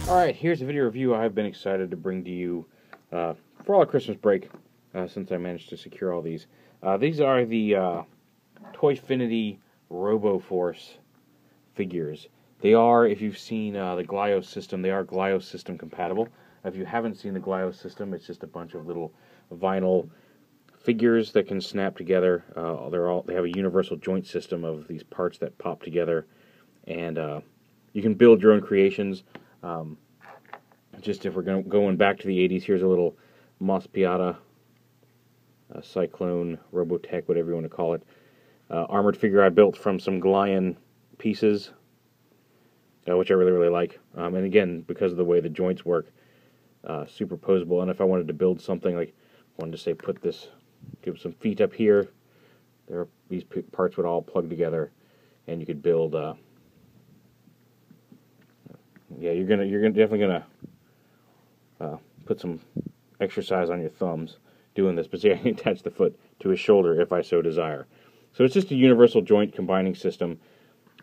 Alright, here's a video review I've been excited to bring to you for all of Christmas break, since I managed to secure all these. These are the Toyfinity Robo Force figures. They are, if you've seen the Glio system, they are Glio system compatible. If you haven't seen the Glio system, it's just a bunch of little vinyl figures that can snap together. They have a universal joint system of these parts that pop together, and you can build your own creations. Just if we're going back to the 80s, here's a little Moss Piata, Cyclone, Robotech, whatever you want to call it. Armored figure I built from some Glion pieces, which I really like. And again, because of the way the joints work, super poseable. And if I wanted to build something, like I wanted to say give some feet up here, these parts would all plug together, and you could build. Yeah, you're definitely gonna put some exercise on your thumbs doing this, but see, I can attach the foot to his shoulder if I so desire. So it's just a universal joint combining system.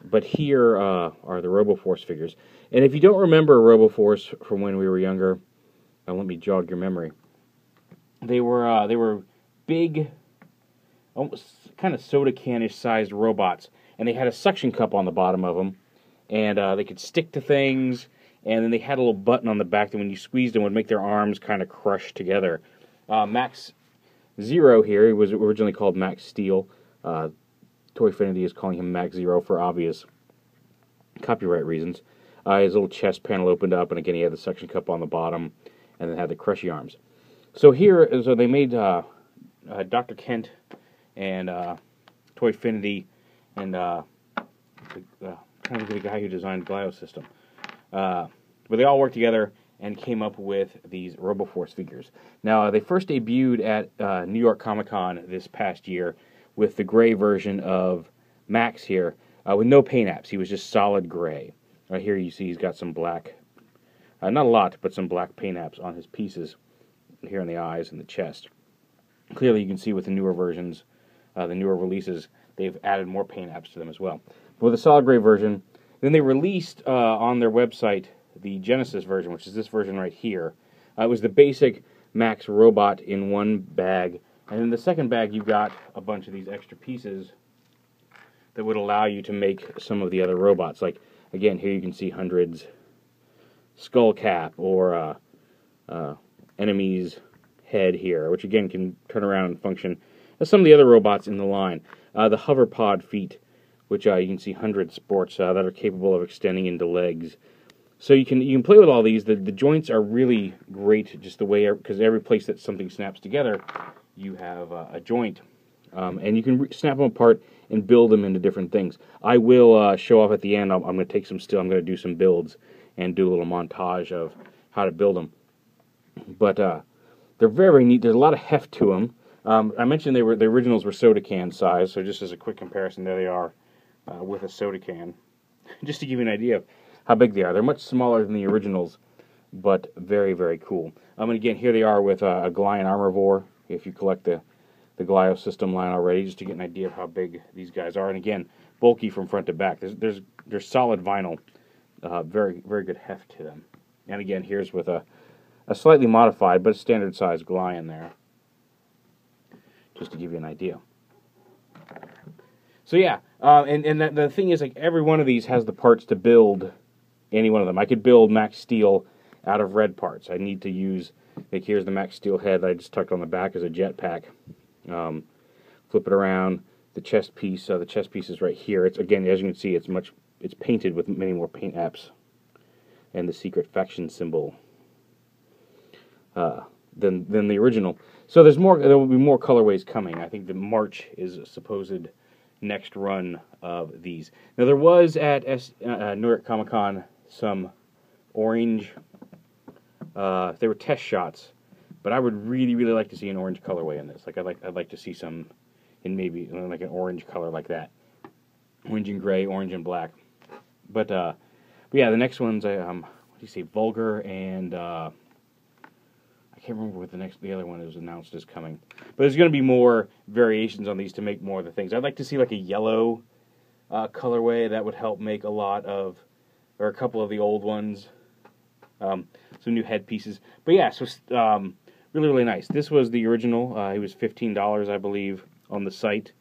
But here are the RoboForce figures, and if you don't remember RoboForce from when we were younger, let me jog your memory. They were big, almost kind of soda can-ish sized robots, and they had a suction cup on the bottom of them. And they could stick to things, and then they had a little button on the back that when you squeezed them would make their arms kind of crush together. MAXX here, he was originally called MAXX Steel. Toyfinity is calling him MAXX Zero for obvious copyright reasons. His little chest panel opened up, and again he had the suction cup on the bottom, and then had the Crushy arms. So they made Dr. Kent and Toyfinity and kind of the guy who designed Glio system. But they all worked together and came up with these RoboForce figures. Now, they first debuted at New York Comic Con this past year with the gray version of MAXX here, with no paint apps. He was just solid gray. Right here you see he's got some black, not a lot, but some black paint apps on his pieces, here in the eyes and the chest. Clearly you can see with the newer versions, the newer releases, they've added more paint apps to them as well. With a solid gray version. Then they released on their website the Genesis version, which is this version right here. It was the basic MAXX robot in one bag, and in the second bag you got a bunch of these extra pieces that would allow you to make some of the other robots. Like, again, here you can see HUN-DRED's skull cap, or Enemy's head here, which again can turn around and function as some of the other robots in the line. The hover pod feet, which you can see HUN-DRED sports that are capable of extending into legs. So you can play with all these. The joints are really great, just the way, because every place that something snaps together, you have a joint, and you can snap them apart and build them into different things. I will show off at the end. I'm going to take some still. I'm going to do some builds and do a little montage of how to build them. But they're very neat. There's a lot of heft to them. I mentioned the originals were soda can size, so just as a quick comparison, there they are. With a soda can, just to give you an idea of how big they are. They're much smaller than the originals, but very cool. And again, here they are with a Glion Armorvore, if you collect the Glio system line already, just to get an idea of how big these guys are. And again, bulky from front to back. There's solid vinyl, very good heft to them. And again, here's with a slightly modified but standard size Glion there, just to give you an idea. So yeah, and the thing is, like, every one of these has the parts to build any one of them. I could build MAXX Steel out of red parts. I need to use, like, here's the MAXX Steel head that I just tucked on the back as a jetpack. Flip it around. The chest piece is right here. It's, again, as you can see, it's painted with many more paint apps, and the secret faction symbol than the original. So there will be more colorways coming. I think the March is a supposed next run of these. Now, there was at New York Comic Con some orange. They were test shots, but I would really like to see an orange colorway in this. Like, I'd like to see some in maybe like an orange color like that, orange and gray, orange and black. But yeah, the next one's what do you say, Vulgar, and I can't remember what the other one is announced as coming. But there's going to be more variations on these to make more of the things. I'd like to see like a yellow colorway. That would help make a lot of, or a couple of the old ones some new head pieces. But yeah, so really, really nice. This was the original. It was $15, I believe, on the site.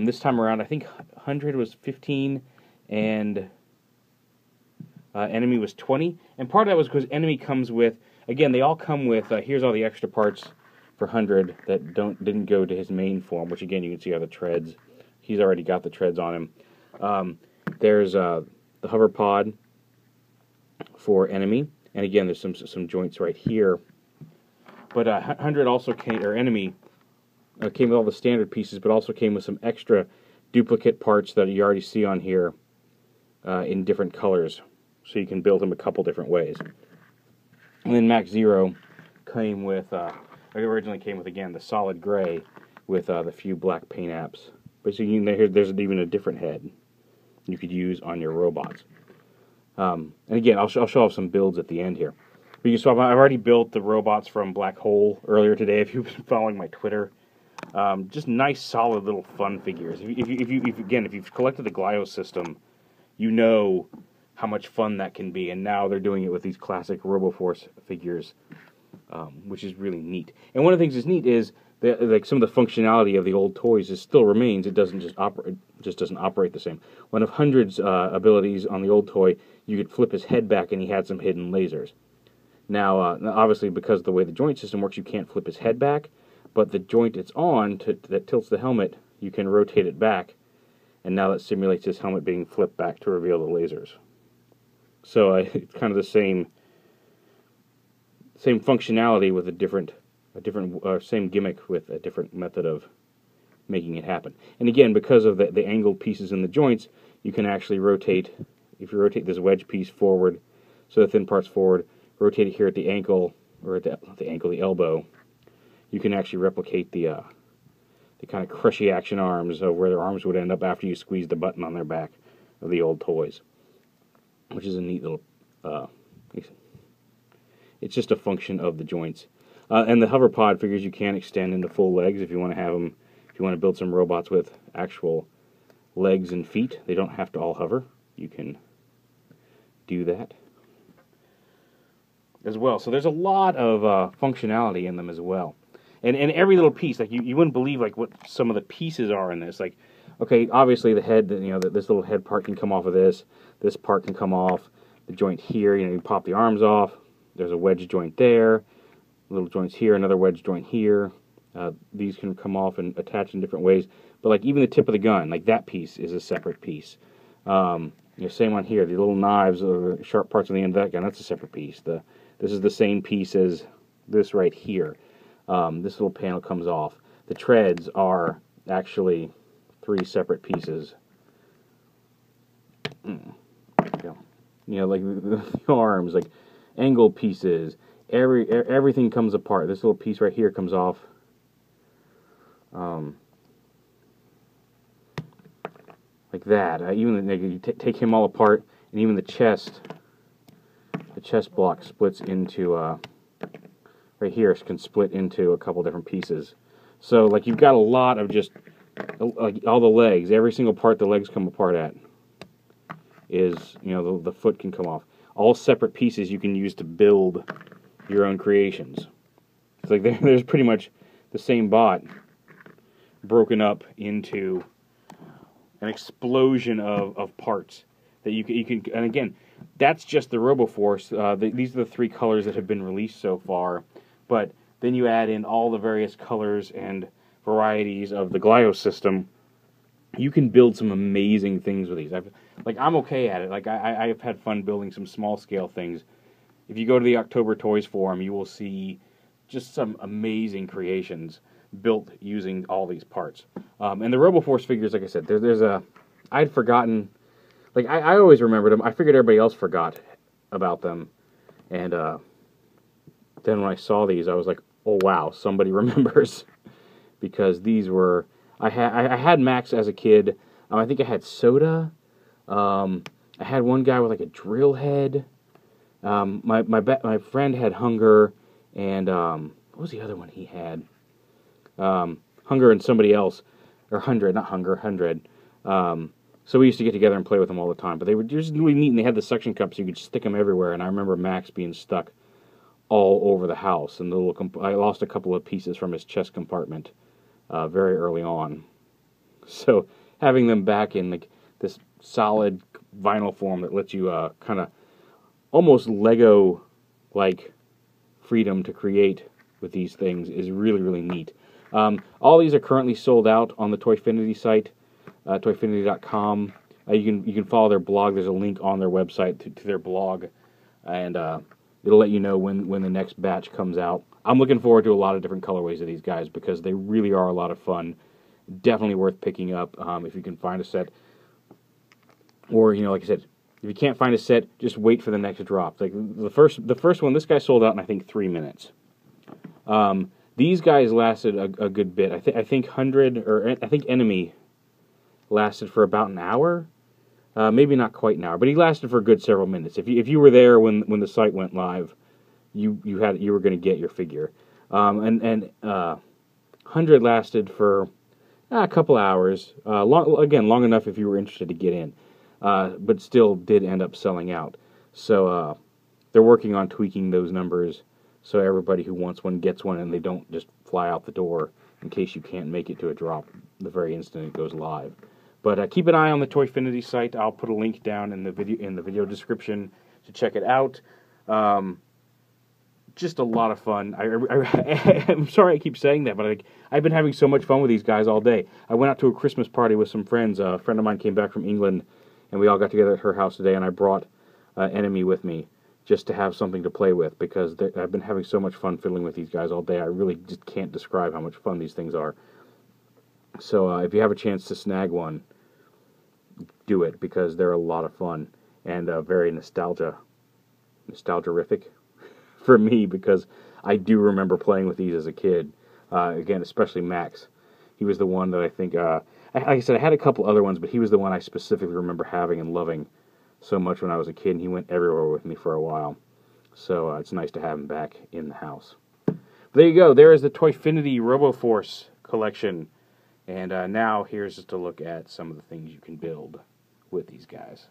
This time around, I think HUN-DRED was 15 and Enemy was 20. And part of that was because Enemy comes with, again, they all come with, here's all the extra parts for HUN-DRED that didn't go to his main form, which again, you can see are the treads. He's already got the treads on him. There's the hover pod for Enemy. And again, there's some joints right here. But HUN-DRED also came, or Enemy, came with all the standard pieces, but also came with some extra duplicate parts that you already see on here in different colors. So you can build them a couple different ways. And then MAXX Zero came with, it originally came with, again, the solid gray with the few black paint apps. But so there's even a different head you could use on your robots. And again, I'll show off some builds at the end here. But you saw I've already built the robots from Black Hole earlier today. If you've been following my Twitter, just nice, solid little fun figures. If you've collected the Glio system, you know how much fun that can be. And now they're doing it with these classic RoboForce figures, which is really neat. And one of the things that's neat is that, like, some of the functionality of the old toys still remains. It doesn't just operate. Just doesn't operate the same. One of HUN-DRED's abilities on the old toy, you could flip his head back, and he had some hidden lasers. Now, obviously, because of the way the joint system works, you can't flip his head back, but the joint it's on that tilts the helmet, you can rotate it back, and now that simulates his helmet being flipped back to reveal the lasers. So it's kind of the same functionality with same gimmick with a different method of making it happen. And again, because of the angled pieces in the joints, you can actually rotate. If you rotate this wedge piece forward, so the thin part's forward, rotate it here at the ankle, or at the elbow, you can actually replicate the kind of crushy action arms of where their arms would end up after you squeeze the button on their back of the old toys, which is a neat little. It's just a function of the joints. And the hover pod figures you can extend into full legs if you want to have them. If you want to build some robots with actual legs and feet, they don't have to all hover. You can do that as well. So there's a lot of functionality in them as well. And every little piece, like you wouldn't believe like what some of the pieces are in this. Like, okay, obviously the head, this little head part can come off of this. This part can come off. The joint here, you pop the arms off. There's a wedge joint there. Little joints here, another wedge joint here. These can come off and attach in different ways. But like even the tip of the gun, like that piece is a separate piece. Same on here. The little knives or sharp parts on the end of that gun, that's a separate piece. This is the same piece as this right here. This little panel comes off. The treads are actually 3 separate pieces. Like the arms, like angled pieces. Everything comes apart. This little piece right here comes off. Like that. Even you take him all apart, and even the chest block splits into right here can split into a couple different pieces. So like you've got a lot of just like all the legs, every single part the legs come apart at is the foot can come off. All separate pieces you can use to build your own creations. It's like there's pretty much the same bot broken up into an explosion of parts that you can. And again, that's just the RoboForce. These are the 3 colors that have been released so far. But then you add in all the various colors and varieties of the Glio system. You can build some amazing things with these. I'm okay at it. Like I've had fun building some small scale things. If you go to the October Toys forum, you will see just some amazing creations built using all these parts. And the RoboForce figures, like I said, I'd forgotten. Like I always remembered them. I figured everybody else forgot about them. And then when I saw these, I was like, oh wow, somebody remembers, because these were. I had MAXX as a kid. I think I had Soda. I had one guy with like a drill head. My friend had Hunger, and what was the other one he had? Hunger and somebody else, or HUN-DRED, not Hunger, HUN-DRED. So we used to get together and play with them all the time. But they were just really neat, and they had the suction cups, so you could stick them everywhere. And I remember MAXX being stuck all over the house. And I lost a couple of pieces from his chest compartment very early on. So having them back in like this solid vinyl form that lets you kind of almost Lego-like freedom to create with these things is really, really neat. All these are currently sold out on the Toyfinity site, toyfinity.com. You can follow their blog. There's a link on their website to their blog, and it'll let you know when the next batch comes out. I'm looking forward to a lot of different colorways of these guys because they really are a lot of fun. Definitely worth picking up if you can find a set. Or, like I said, if you can't find a set, just wait for the next drop. Like the first one, this guy sold out in I think 3 minutes. These guys lasted a good bit. I think Enemy lasted for about an hour. Maybe not quite an hour, but he lasted for a good several minutes. If you were there when the site went live, you were going to get your figure. And 100 lasted for a couple hours. Long enough if you were interested to get in, but still did end up selling out. So they're working on tweaking those numbers so everybody who wants one gets one, and they don't just fly out the door in case you can't make it to a drop the very instant it goes live. But keep an eye on the Toyfinity site. I'll put a link down in the video description to check it out. Just a lot of fun. I'm sorry I keep saying that, but I've been having so much fun with these guys all day. I went out to a Christmas party with some friends. A friend of mine came back from England, and we all got together at her house today, and I brought Enemy with me just to have something to play with because I've been having so much fun fiddling with these guys all day. I really just can't describe how much fun these things are. So if you have a chance to snag one, do it because they're a lot of fun and very nostalgic for me because I do remember playing with these as a kid. Again, especially MAXX. He was the one that I think, like I said, I had a couple other ones, but he was the one I specifically remember having and loving so much when I was a kid, and he went everywhere with me for a while. So it's nice to have him back in the house. But there you go. There is the Toyfinity RoboForce collection. And now here's just a look at some of the things you can build with these guys.